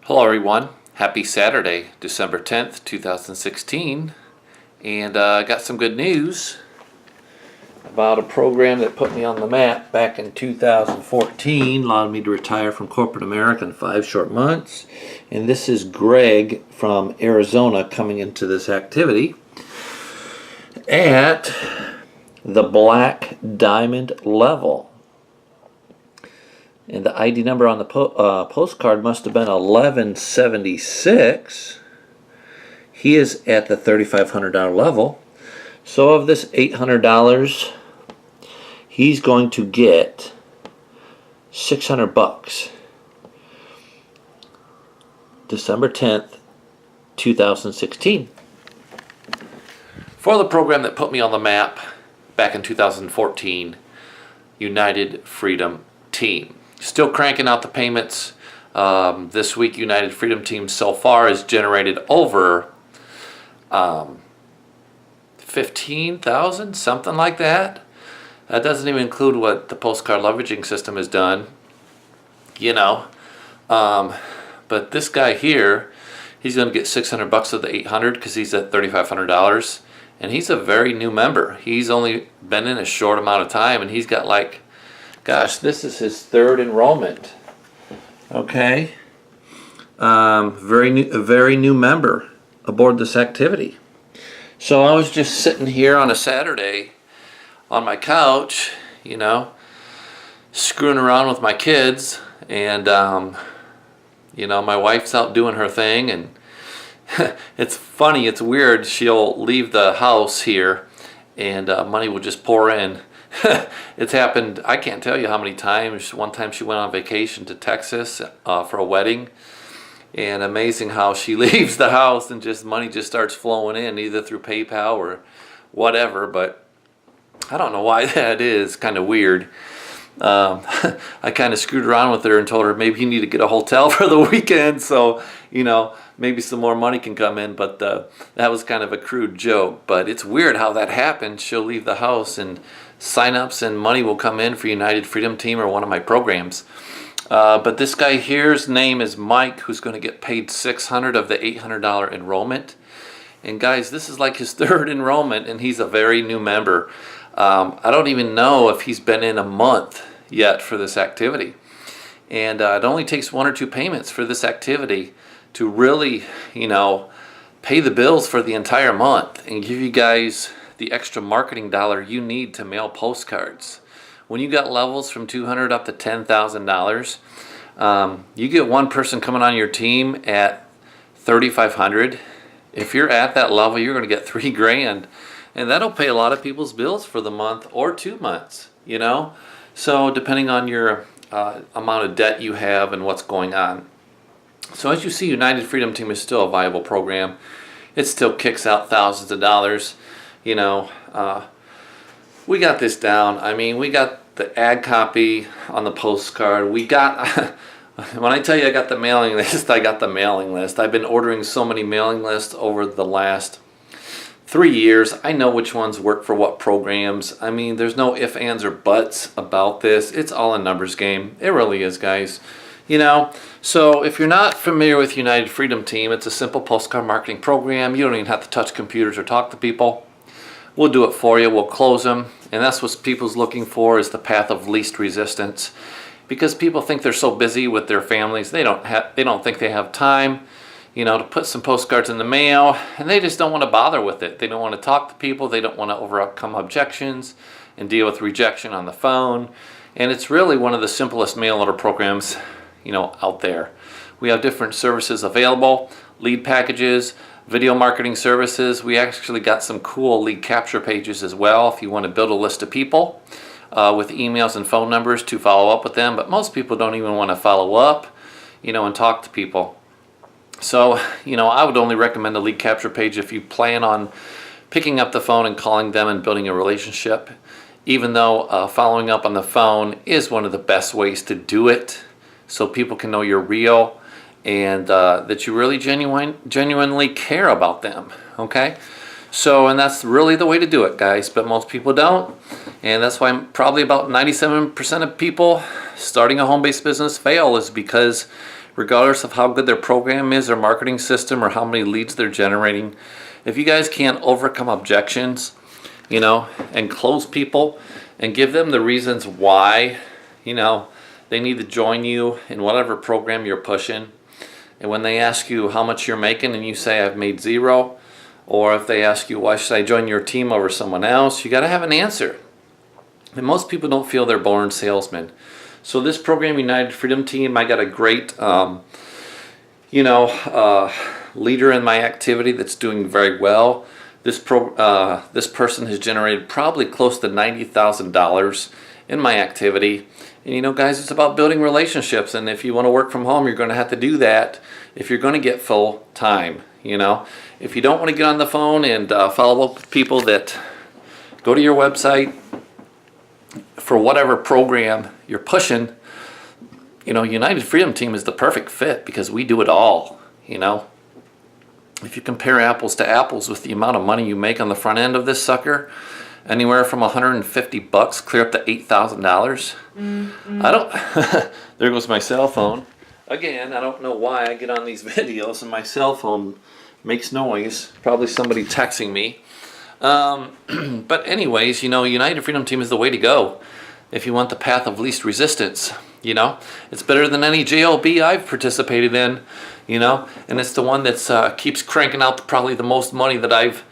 Hello everyone, happy Saturday, December 10th, 2016, and I got some good news about a program that put me on the map back in 2014, allowed me to retire from corporate America in 5 short months, and this is Greg from Arizona coming into this activity at the Black Diamond level. And the ID number on the postcard must have been 1176. He is at the $3,500 level. So of this $800, he's going to get $600. December 10th, 2016. For the program that put me on the map back in 2014, United Freedom Team. Still cranking out the payments. This week, United Freedom Team so far has generated over 15,000, something like that. That doesn't even include what the postcard leveraging system has done. But this guy here, he's going to get $600 of the $800 because he's at $3,500, and he's a very new member. He's only been in a short amount of time, and he's got like, gosh, this is his 3rd enrollment. Okay, a very new member aboard this activity. So I was just sitting here on a Saturday on my couch, screwing around with my kids, and my wife's out doing her thing, and it's funny, it's weird. She'll leave the house here, and money will just pour in. It's happened, I can't tell you how many times. One time she went on vacation to Texas for a wedding, and amazing how she leaves the house and just money just starts flowing in, either through PayPal or whatever. But I don't know why that is. Kind of weird. I kind of screwed around with her and told her maybe you need to get a hotel for the weekend, so maybe some more money can come in. But that was kind of a crude joke. But it's weird how that happened. She'll leave the house and sign-ups and money will come in for United Freedom Team or one of my programs. But this guy here's name is Mike, who's going to get paid $600 of the $800 enrollment. And guys, this is like his 3rd enrollment, and he's a very new member. I don't even know if he's been in a month yet for this activity. And it only takes 1 or 2 payments for this activity to really, pay the bills for the entire month and give you guys the extra marketing dollar you need to mail postcards. When you got levels from $200 up to $10,000, you get one person coming on your team at $3,500. If you're at that level, you're going to get $3,000, and that'll pay a lot of people's bills for the month or 2 months. So depending on your amount of debt you have and what's going on. So as you see, United Freedom Team is still a viable program. It still kicks out thousands of dollars. We got this down. I mean, we got the ad copy on the postcard. We got, when I tell you I got the mailing list, I got the mailing list. I've been ordering so many mailing lists over the last 3 years. I know which ones work for what programs. I mean, there's no ifs, ands, or buts about this. It's all a numbers game. It really is, guys. So if you're not familiar with United Freedom Team, it's a simple postcard marketing program. You don't even have to touch computers or talk to people. We'll do it for you. We'll close them. And that's what people's looking for, is the path of least resistance. Because people think they're so busy with their families, they don't think they have time, to put some postcards in the mail, and they just don't want to bother with it. They don't want to talk to people. They don't want to overcome objections and deal with rejection on the phone. And it's really one of the simplest mail order programs, out there. We have different services available, lead packages, video marketing services. We actually got some cool lead capture pages as well if you want to build a list of people with emails and phone numbers to follow up with them. But most people don't even want to follow up, and talk to people. So, I would only recommend a lead capture page if you plan on picking up the phone and calling them and building a relationship, even though following up on the phone is one of the best ways to do it, so people can know you're real and that you really genuinely care about them, okay? So, and that's really the way to do it, guys, but most people don't, and that's why probably about 97% of people starting a home-based business fail, is because regardless of how good their program is, their marketing system, or how many leads they're generating. If you guys can't overcome objections, and close people and give them the reasons why, they need to join you in whatever program you're pushing. And when they ask you how much you're making and you say I've made zero, or if they ask you why should I join your team over someone else, you got to have an answer. And most people don't feel they're born salesmen. So this program, United Freedom Team, I got a great leader in my activity that's doing very well. This person has generated probably close to $90,000 in my activity. And guys, it's about building relationships. And if you want to work from home, you're going to have to do that if you're going to get full time. If you don't want to get on the phone and follow up with people, that go to your website for whatever program you're pushing. United Freedom Team is the perfect fit because we do it all. If you compare apples to apples with the amount of money you make on the front end of this sucker, anywhere from $150 clear up to $8,000. I don't. There goes my cell phone. Again, I don't know why I get on these videos and my cell phone makes noise. Probably somebody texting me. But anyways, United Freedom Team is the way to go if you want the path of least resistance. It's better than any JOB I've participated in. And it's the one that keeps cranking out probably the most money that I've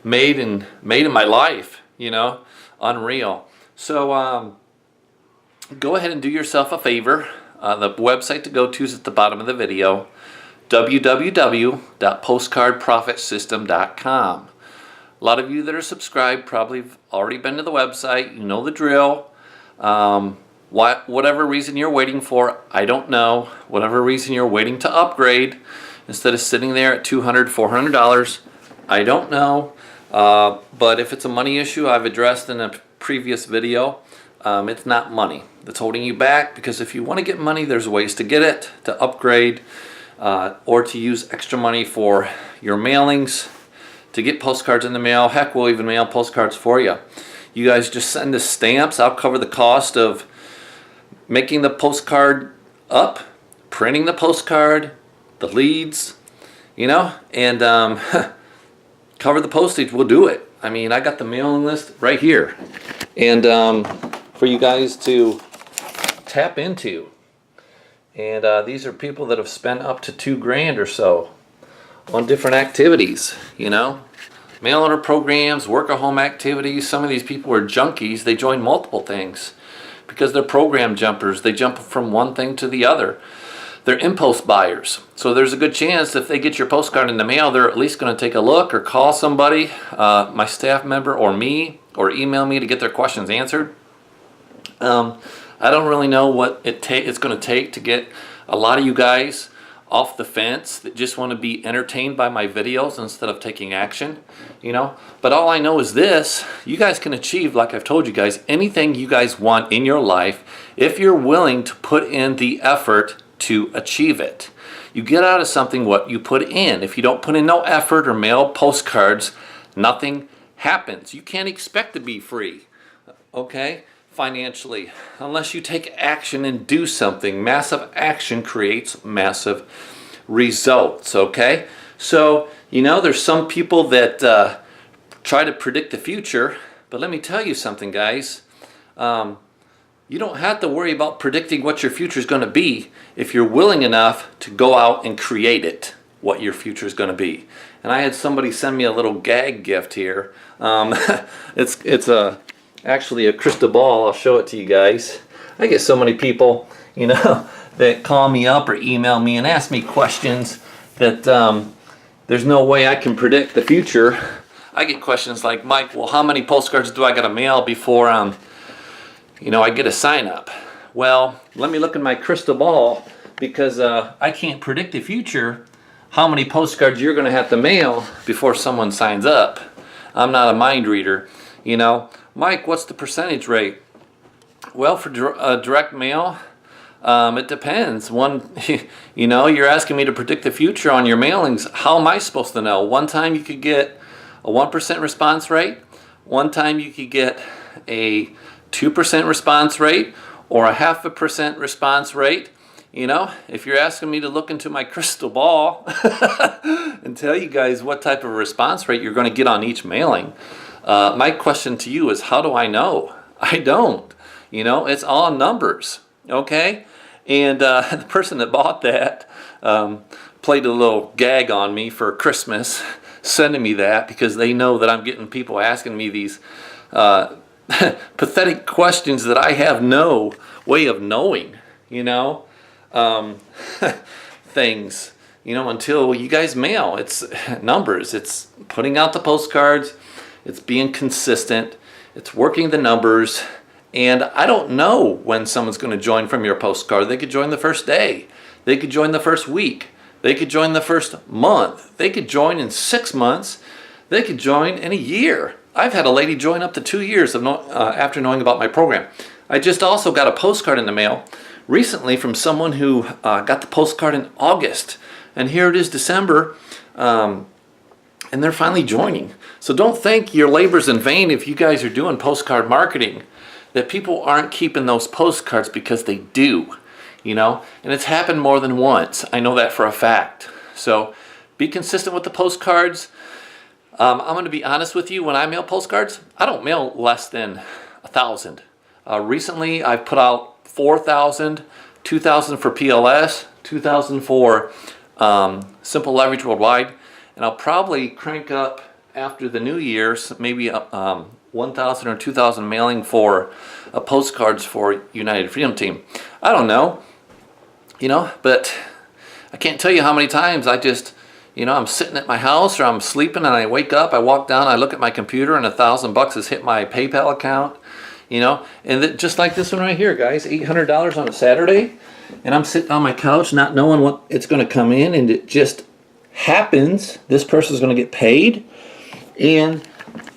made in my life. Unreal. So go ahead and do yourself a favor. The website to go to is at the bottom of the video, www.postcardprofitsystem.com. A lot of you that are subscribed probably have already been to the website. You know the drill. Whatever reason you're waiting for, I don't know. Whatever reason you're waiting to upgrade instead of sitting there at $200, $400, I don't know. But if it's a money issue I've addressed in a previous video, it's not money that's holding you back, because if you want to get money, there's ways to get it, to upgrade, or to use extra money for your mailings, to get postcards in the mail. Heck, we'll even mail postcards for you. You guys just send us stamps. I'll cover the cost of making the postcard up, printing the postcard, the leads, and cover the postage. We'll do it. I mean, I got the mailing list right here, and for you guys to tap into. And these are people that have spent up to $2,000 or so on different activities, mail order programs, work-at-home activities. Some of these people are junkies. They join multiple things because they're program jumpers. They jump from one thing to the other. They're impulse buyers. So there's a good chance if they get your postcard in the mail, they're at least going to take a look or call somebody, my staff member or me, or email me to get their questions answered. I don't really know what it's going to take to get a lot of you guys off the fence that just want to be entertained by my videos instead of taking action, But all I know is this: you guys can achieve, like I've told you guys, anything you guys want in your life if you're willing to put in the effort to achieve it. You get out of something what you put in. If you don't put in no effort or mail postcards, nothing happens. You can't expect to be free, okay? Financially, unless you take action and do something. Massive action creates massive results, okay? So, there's some people that try to predict the future, but let me tell you something, guys. You don't have to worry about predicting what your future is going to be if you're willing enough to go out and create it, what your future is going to be. And I had somebody send me a little gag gift here. It's actually a crystal ball. I'll show it to you guys. I get so many people, that call me up or email me and ask me questions that there's no way I can predict the future. I get questions like, Mike, well, how many postcards do I got to mail before I get a sign up? Well, let me look in my crystal ball, because I can't predict the future, how many postcards you're going to have to mail before someone signs up. I'm not a mind reader, Mike, what's the percentage rate? Well, for direct mail, it depends. You're asking me to predict the future on your mailings. How am I supposed to know? One time you could get a 1% response rate. One time you could get a 2% response rate or a 0.5% response rate. if you're asking me to look into my crystal ball and tell you guys what type of response rate you're going to get on each mailing, my question to you is, how do I know? I don't. It's all numbers, okay? And the person that bought that played a little gag on me for Christmas, sending me that because they know that I'm getting people asking me these pathetic questions that I have no way of knowing, things, until you guys mail. It's numbers. It's putting out the postcards. It's being consistent. It's working the numbers. And I don't know when someone's going to join from your postcard. They could join the first day. They could join the first week. They could join the first month. They could join in 6 months. They could join in a year. I've had a lady join up to 2 years after knowing about my program. I just also got a postcard in the mail recently from someone who got the postcard in August. And here it is December, and they're finally joining. So don't think your labor's in vain if you guys are doing postcard marketing, that people aren't keeping those postcards, because they do, and it's happened more than once. I know that for a fact. So be consistent with the postcards. I'm going to be honest with you. When I mail postcards, I don't mail less than 1,000. Recently, I've put out 4,000, 2,000 for PLS, 2,000 for Simple Leverage Worldwide, and I'll probably crank up after the New Year's, maybe 1,000 or 2,000 mailing for postcards for United Freedom Team. I don't know, but I can't tell you how many times I just, I'm sitting at my house or I'm sleeping and I wake up, I walk down, I look at my computer and $1,000 has hit my PayPal account, and just like this one right here, guys, $800 on a Saturday, and I'm sitting on my couch not knowing what it's going to come in, and it just happens. This person's going to get paid, and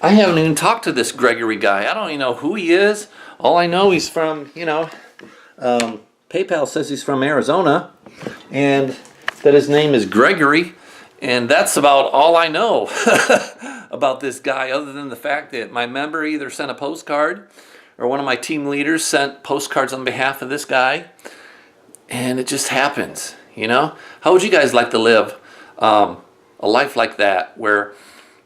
I haven't even talked to this Gregory guy. I don't even know who he is. All I know he's from, PayPal says he's from Arizona, and that his name is Gregory, and that's about all I know about this guy, other than the fact that my member either sent a postcard or one of my team leaders sent postcards on behalf of this guy, and it just happens, How would you guys like to live a life like that, where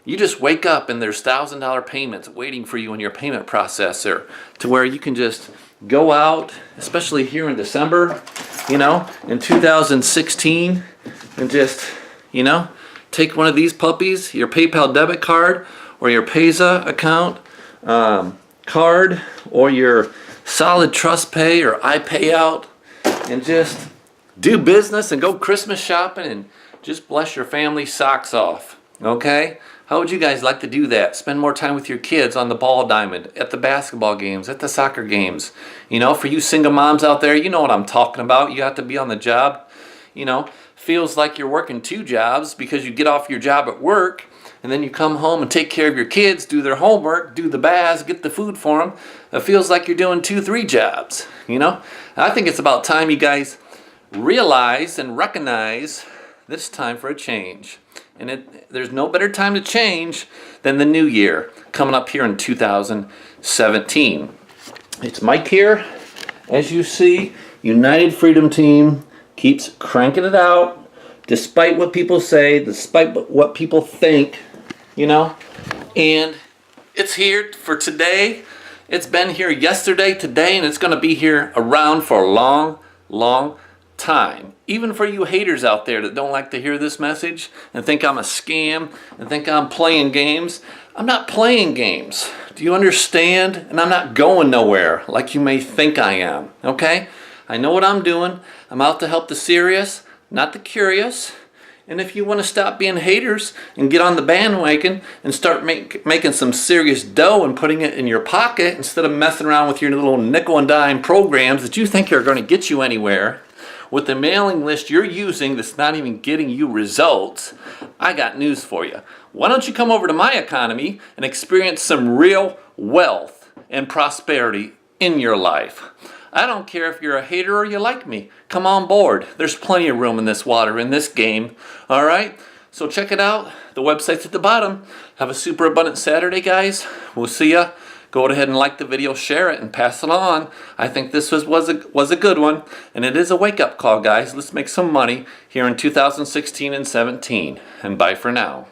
you just wake up and there's $1,000 payments waiting for you in your payment processor, to where you can just go out, especially here in December, in 2016, and just, take one of these puppies, your PayPal debit card or your Payza account card or your Solid Trust Pay or iPayout, and just do business and go Christmas shopping and just bless your family's socks off, okay? How would you guys like to do that? Spend more time with your kids on the ball diamond, at the basketball games, at the soccer games. For you single moms out there, you know what I'm talking about. You have to be on the job. Feels like you're working 2 jobs because you get off your job at work and then you come home and take care of your kids, do their homework, do the baths, get the food for them. It feels like you're doing 2, 3 jobs, I think it's about time you guys realize and recognize that it's time for a change. And there's no better time to change than the new year coming up here in 2017. It's Mike here. As you see, United Freedom Team keeps cranking it out, despite what people say, despite what people think, and it's here for today. It's been here yesterday, today, and it's going to be here around for a long, long time. Even for you haters out there that don't like to hear this message and think I'm a scam and think I'm playing games, I'm not playing games. Do you understand? And I'm not going nowhere like you may think I am, okay? I know what I'm doing. I'm out to help the serious, not the curious. And if you want to stop being haters and get on the bandwagon and start making some serious dough and putting it in your pocket instead of messing around with your little nickel and dime programs that you think are going to get you anywhere, with the mailing list you're using that's not even getting you results, I got news for you. Why don't you come over to my economy and experience some real wealth and prosperity in your life? I don't care if you're a hater or you like me. Come on board. There's plenty of room in this water, in this game. All right? So check it out. The website's at the bottom. Have a super abundant Saturday, guys. We'll see ya. go ahead and like the video, share it, and pass it on. I think this was a good one, and it is a wake-up call, guys. Let's make some money here in 2016 and 17. And bye for now.